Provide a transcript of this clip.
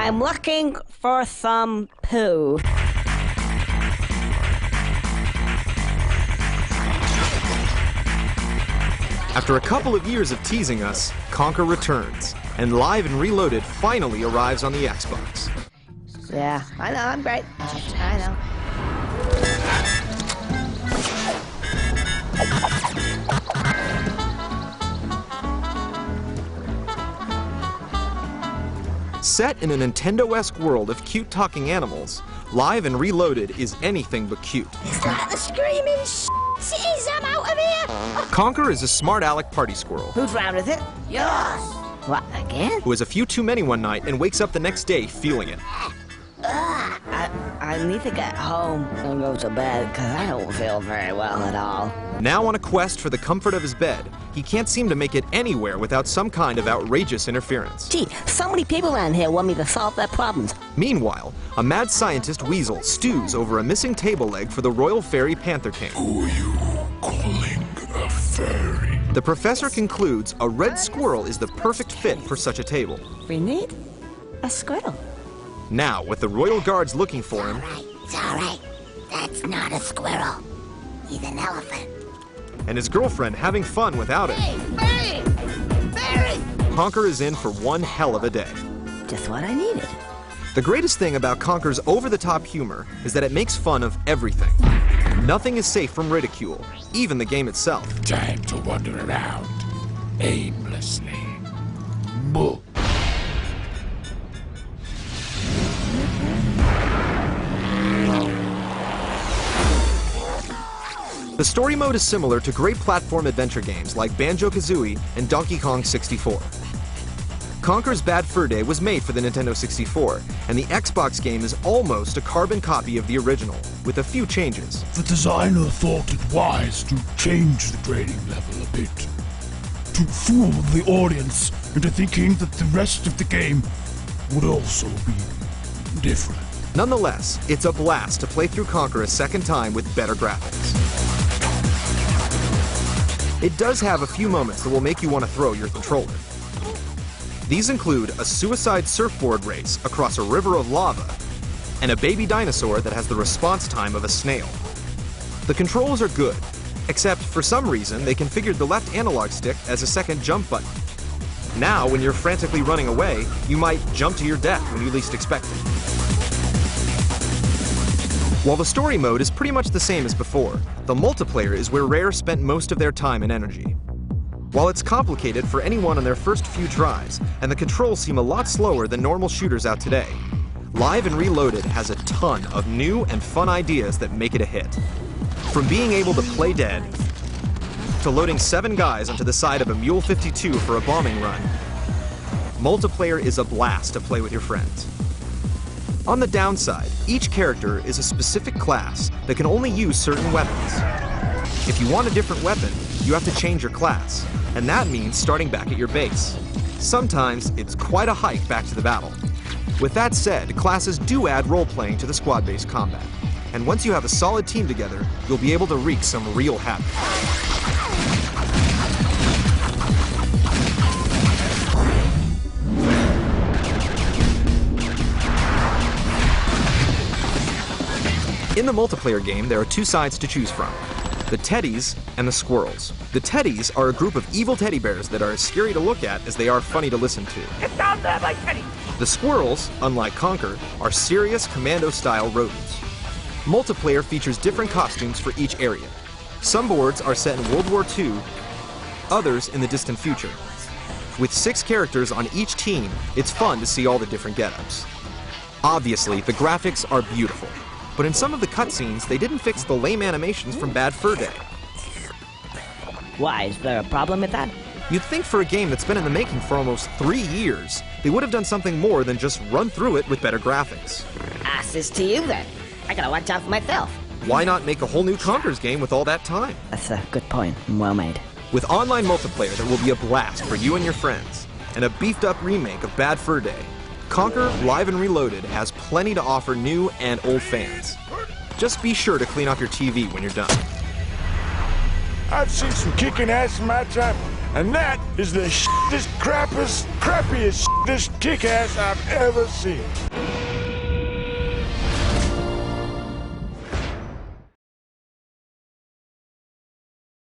I'm looking for some poo. After a couple of years of teasing us, Conker returns, and Live and Reloaded finally arrives on the Xbox. Yeah, I know, I'm great. I know. Set in a Nintendo-esque world of cute talking animals, Live and Reloaded is anything but cute. It's like the screaming cities, I'm out of here! Conker is a smart aleck party squirrel. Whose round is it? Yours! What, again? Who has a few too many one night and wakes up the next day feeling it. I need to get home and go to bed because I don't feel very well at all. Now on a quest for the comfort of his bed, he can't seem to make it anywhere without some kind of outrageous interference. Gee, so many people around here want me to solve their problems. Meanwhile, a mad scientist Weasel stews over a missing table leg for the Royal Fairy Panther King. Who are you calling a fairy? The professor concludes a red squirrel is the perfect fit for such a table. We need a squirrel. Now, with the royal guards looking for him... It's all right. That's not a squirrel. He's an elephant. And his girlfriend having fun without him. Hey, Barry! Conker is in for one hell of a day. Just what I needed. The greatest thing about Conker's over-the-top humor is that it makes fun of everything. Nothing is safe from ridicule, even the game itself. Time to wander around aimlessly. Bull. The story mode is similar to great platform adventure games like Banjo-Kazooie and Donkey Kong 64. Conker'sBadFurday was made for the Nintendo 64, and the Xbox game is almost a carbon copy of the original, with a few changes. The designer thought it wise to change the grading level a bit, to fool the audience into thinking that the rest of the game would also be different. Nonetheless, it's a blast to play through Conker a second time with better graphics. It does have a few moments that will make you want to throw your controller. These include a suicide surfboard race across a river of lava, and a baby dinosaur that has the response time of a snail. The controls are good, except for some reason they configured the left analog stick as a second jump button. Now, when you're frantically running away, you might jump to your death when you least expect it. While the story mode is pretty much the same as before, the multiplayer is where Rare spent most of their time and energy. While it's complicated for anyone on their first few tries, and the controls seem a lot slower than normal shooters out today, Live and Reloaded has a ton of new and fun ideas that make it a hit. From being able to play dead, to loading 7 guys onto the side of a Mule 52 for a bombing run, multiplayer is a blast to play with your friends. On the downside, each character is a specific class that can only use certain weapons. If you want a different weapon, you have to change your class, and that means starting back at your base. Sometimes it's quite a hike back to the battle. With that said, classes do add role-playing to the squad-based combat, and once you have a solid team together, you'll be able to wreak some real havoc. In the multiplayer game, there are 2 sides to choose from: the teddies and the squirrels. The teddies are a group of evil teddy bears that are as scary to look at as they are funny to listen to. Get down there, my teddy! The squirrels, unlike Conker, are serious commando-style rodents. Multiplayer features different costumes for each area. Some boards are set in World War II, others in the distant future. With 6 characters on each team, it's fun to see all the different get-ups. Obviously, the graphics are beautiful, but in some of the cutscenes, they didn't fix the lame animations from Bad Fur Day. Why, is there a problem with that? You'd think for a game that's been in the making for almost 3 years, they would have done something more than just run through it with better graphics. Asses to you, then. I gotta watch out for myself. Why not make a whole new Conker's game with all that time? That's a good point, and well made. With online multiplayer that will be a blast for you and your friends, and a beefed-up remake of Bad Fur Day, Conker Live and Reloaded has plenty to offer new and old fans. Just be sure to clean off your TV when you're done. I've seen some kicking ass in my time. And that is the shittest, crappiest, kick-ass I've ever seen.